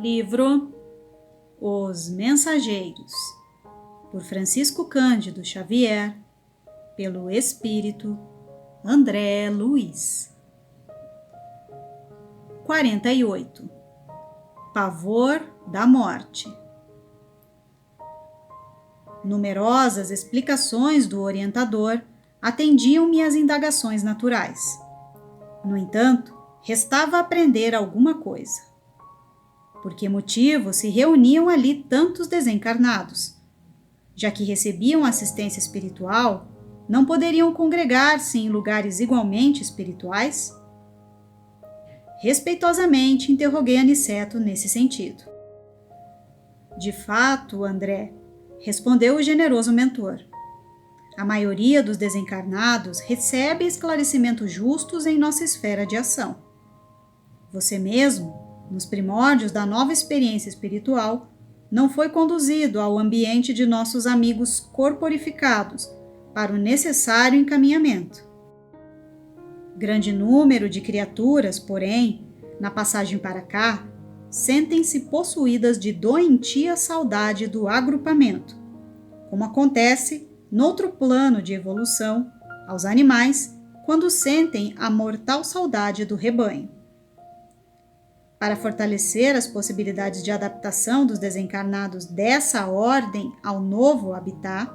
Livro Os Mensageiros, por Francisco Cândido Xavier, pelo Espírito André Luiz. 48. Pavor da morte. Numerosas explicações do orientador atendiam-me às indagações naturais. No entanto, restava aprender alguma coisa. Por que motivo se reuniam ali tantos desencarnados? Já que recebiam assistência espiritual, não poderiam congregar-se em lugares igualmente espirituais? Respeitosamente interroguei Aniceto nesse sentido. De fato, André, respondeu o generoso mentor, a maioria dos desencarnados recebe esclarecimentos justos em nossa esfera de ação. Você mesmo, nos primórdios da nova experiência espiritual, não foi conduzido ao ambiente de nossos amigos corporificados para o necessário encaminhamento. Grande número de criaturas, porém, na passagem para cá, sentem-se possuídas de doentia saudade do agrupamento, como acontece noutro plano de evolução aos animais quando sentem a mortal saudade do rebanho. Para fortalecer as possibilidades de adaptação dos desencarnados dessa ordem ao novo habitat,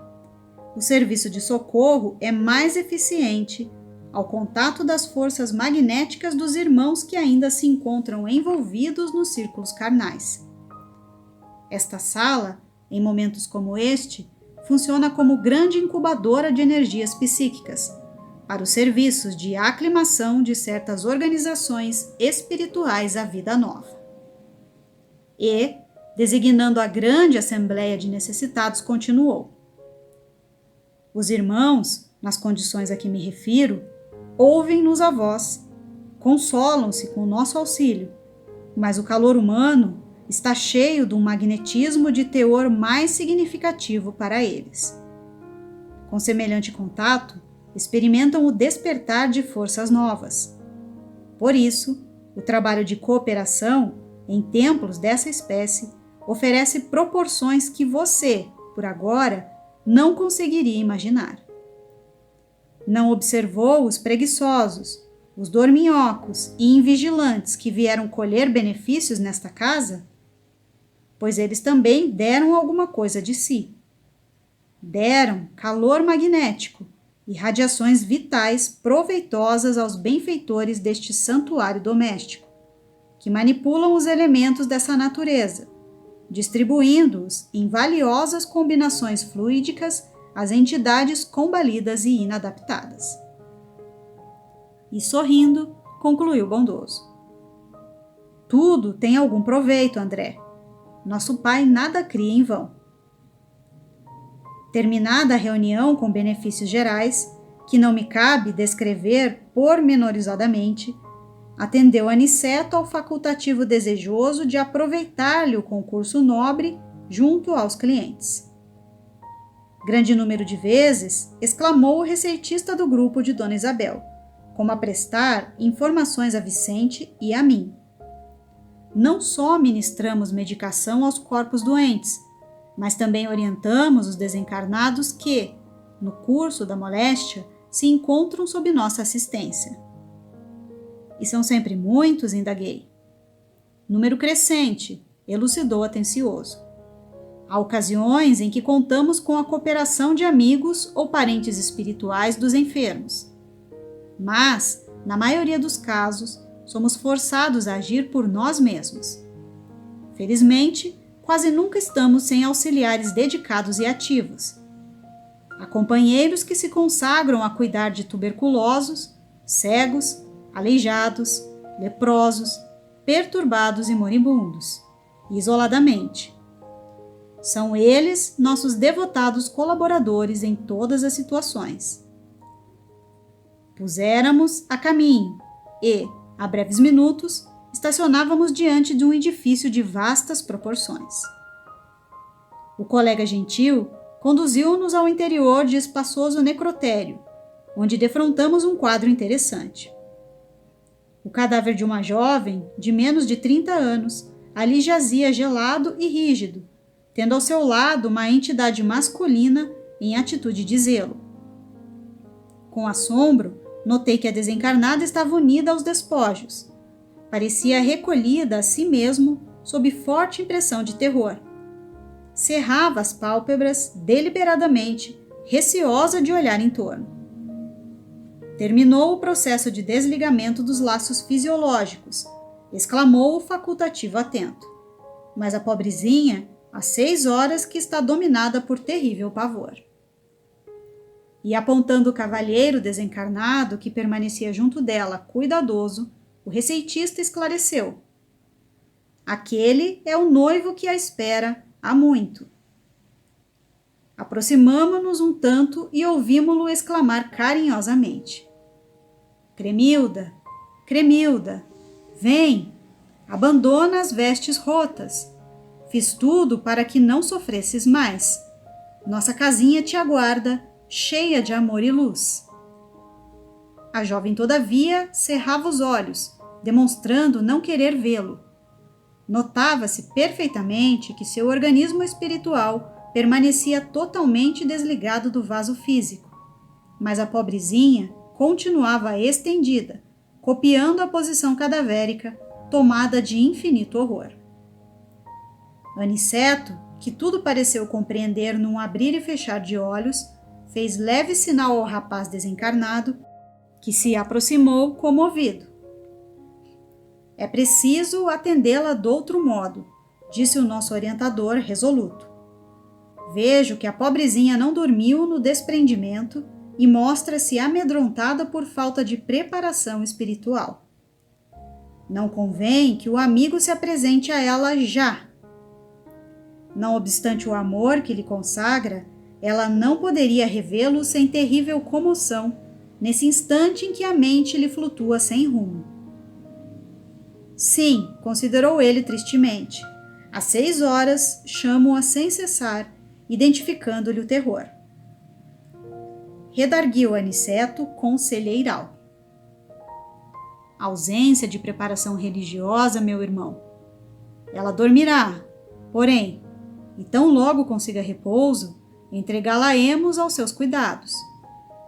o serviço de socorro é mais eficiente ao contato das forças magnéticas dos irmãos que ainda se encontram envolvidos nos círculos carnais. Esta sala, em momentos como este, funciona como grande incubadora de energias psíquicas para os serviços de aclimação de certas organizações espirituais à vida nova. E, designando a grande assembleia de necessitados, continuou: os irmãos, nas condições a que me refiro, ouvem-nos a voz, consolam-se com o nosso auxílio, mas o calor humano está cheio de um magnetismo de teor mais significativo para eles. Com semelhante contato, experimentam o despertar de forças novas. Por isso, o trabalho de cooperação em templos dessa espécie oferece proporções que você, por agora, não conseguiria imaginar. Não observou os preguiçosos, os dorminhocos e invigilantes que vieram colher benefícios nesta casa? Pois eles também deram alguma coisa de si. Deram calor magnético e radiações vitais proveitosas aos benfeitores deste santuário doméstico, que manipulam os elementos dessa natureza, distribuindo-os em valiosas combinações fluídicas às entidades combalidas e inadaptadas. E sorrindo, concluiu bondoso: tudo tem algum proveito, André. Nosso pai nada cria em vão. Terminada a reunião com benefícios gerais, que não me cabe descrever pormenorizadamente, atendeu Aniceto ao facultativo desejoso de aproveitar-lhe o concurso nobre junto aos clientes. Grande número de vezes, exclamou o receitista do grupo de Dona Isabel, como a prestar informações a Vicente e a mim. Não só ministramos medicação aos corpos doentes, mas também orientamos os desencarnados que, no curso da moléstia, se encontram sob nossa assistência. E são sempre muitos, indaguei. Número crescente, elucidou atencioso. Há ocasiões em que contamos com a cooperação de amigos ou parentes espirituais dos enfermos. Mas, na maioria dos casos, somos forçados a agir por nós mesmos. Felizmente, quase nunca estamos sem auxiliares dedicados e ativos. Há companheiros que se consagram a cuidar de tuberculosos, cegos, aleijados, leprosos, perturbados e moribundos, isoladamente. São eles nossos devotados colaboradores em todas as situações. Puséramos a caminho e, a breves minutos, estacionávamos diante de um edifício de vastas proporções. O colega gentil conduziu-nos ao interior de espaçoso necrotério, onde defrontamos um quadro interessante. O cadáver de uma jovem de menos de 30 anos ali jazia gelado e rígido, tendo ao seu lado uma entidade masculina em atitude de zelo. Com assombro, notei que a desencarnada estava unida aos despojos. Parecia recolhida a si mesmo sob forte impressão de terror. Cerrava as pálpebras deliberadamente, receosa de olhar em torno. Terminou o processo de desligamento dos laços fisiológicos, exclamou o facultativo atento. Mas a pobrezinha, há 6 horas que está dominada por terrível pavor. E apontando o cavalheiro desencarnado que permanecia junto dela, cuidadoso, o receitista esclareceu. Aquele é o noivo que a espera há muito. Aproximamo-nos um tanto e ouvimo-lo exclamar carinhosamente. Cremilda, Cremilda, vem, abandona as vestes rotas. Fiz tudo para que não sofresses mais. Nossa casinha te aguarda, cheia de amor e luz. A jovem, todavia, cerrava os olhos, demonstrando não querer vê-lo. Notava-se perfeitamente que seu organismo espiritual permanecia totalmente desligado do vaso físico, mas a pobrezinha continuava estendida, copiando a posição cadavérica, tomada de infinito horror. Aniceto, que tudo pareceu compreender num abrir e fechar de olhos, fez leve sinal ao rapaz desencarnado, que se aproximou comovido. É preciso atendê-la de outro modo, disse o nosso orientador resoluto. Vejo que a pobrezinha não dormiu no desprendimento e mostra-se amedrontada por falta de preparação espiritual. Não convém que o amigo se apresente a ela já. Não obstante o amor que lhe consagra, ela não poderia revê-lo sem terrível comoção, nesse instante em que a mente lhe flutua sem rumo. Sim, considerou ele tristemente. Às 6 horas, chamo-a sem cessar, identificando-lhe o terror. Redarguiu Aniceto conselheiral. Ausência de preparação religiosa, meu irmão. Ela dormirá, porém, e tão logo consiga repouso, entregá-la-emos aos seus cuidados.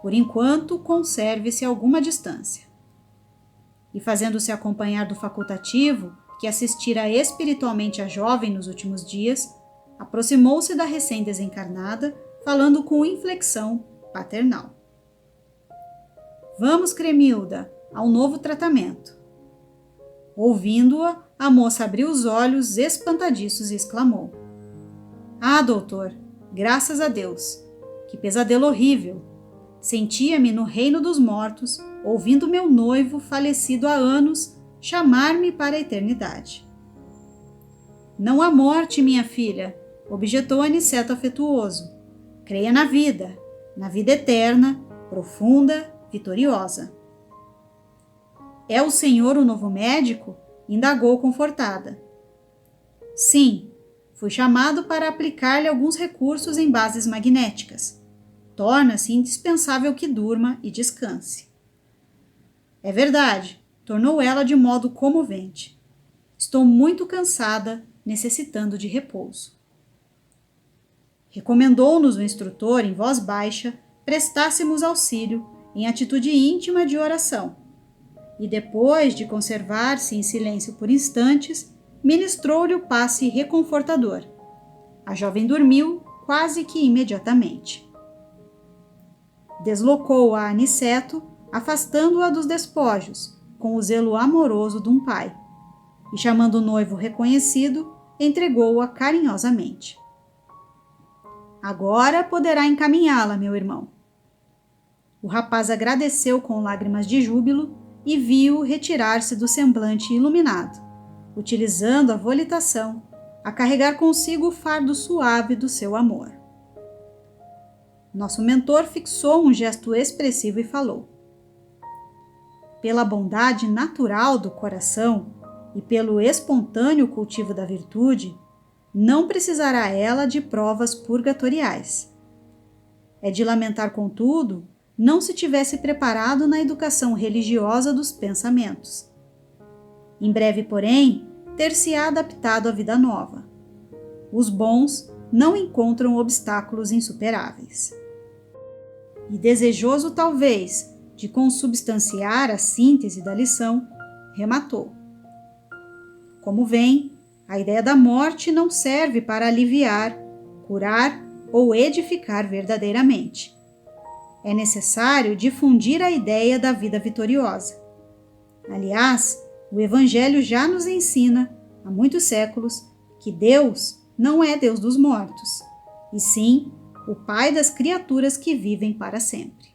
Por enquanto, conserve-se alguma distância. E fazendo-se acompanhar do facultativo, que assistira espiritualmente a jovem nos últimos dias, aproximou-se da recém-desencarnada, falando com inflexão paternal. Vamos, Cremilda, ao novo tratamento. Ouvindo-a, a moça abriu os olhos espantadiços e exclamou. Ah, doutor, graças a Deus! Que pesadelo horrível! Sentia-me no reino dos mortos, ouvindo meu noivo, falecido há anos, chamar-me para a eternidade. Não há morte, minha filha, objetou Aniceto afetuoso. Creia na vida eterna, profunda, vitoriosa. É o senhor o novo médico? Indagou confortada. Sim, fui chamado para aplicar-lhe alguns recursos em bases magnéticas. Torna-se indispensável que durma e descanse. É verdade, tornou ela de modo comovente. Estou muito cansada, necessitando de repouso. Recomendou-nos o instrutor, em voz baixa, prestássemos auxílio, em atitude íntima de oração, e depois de conservar-se em silêncio por instantes, ministrou-lhe o passe reconfortador. A jovem dormiu quase que imediatamente. Deslocou a Aniceto, afastando-a dos despojos, com o zelo amoroso de um pai, e chamando o noivo reconhecido, entregou-a carinhosamente. Agora poderá encaminhá-la, meu irmão. O rapaz agradeceu com lágrimas de júbilo e viu retirar-se do semblante iluminado, utilizando a volitação a carregar consigo o fardo suave do seu amor. Nosso mentor fixou um gesto expressivo e falou. Pela bondade natural do coração e pelo espontâneo cultivo da virtude, não precisará ela de provas purgatoriais. É de lamentar, contudo, não se tivesse preparado na educação religiosa dos pensamentos. Em breve, porém, ter-se-á adaptado à vida nova. Os bons não encontram obstáculos insuperáveis. E desejoso, talvez, de consubstanciar a síntese da lição, rematou: como vem, a ideia da morte não serve para aliviar, curar ou edificar verdadeiramente. É necessário difundir a ideia da vida vitoriosa. Aliás, o Evangelho já nos ensina, há muitos séculos, que Deus não é Deus dos mortos, e sim o Pai das criaturas que vivem para sempre.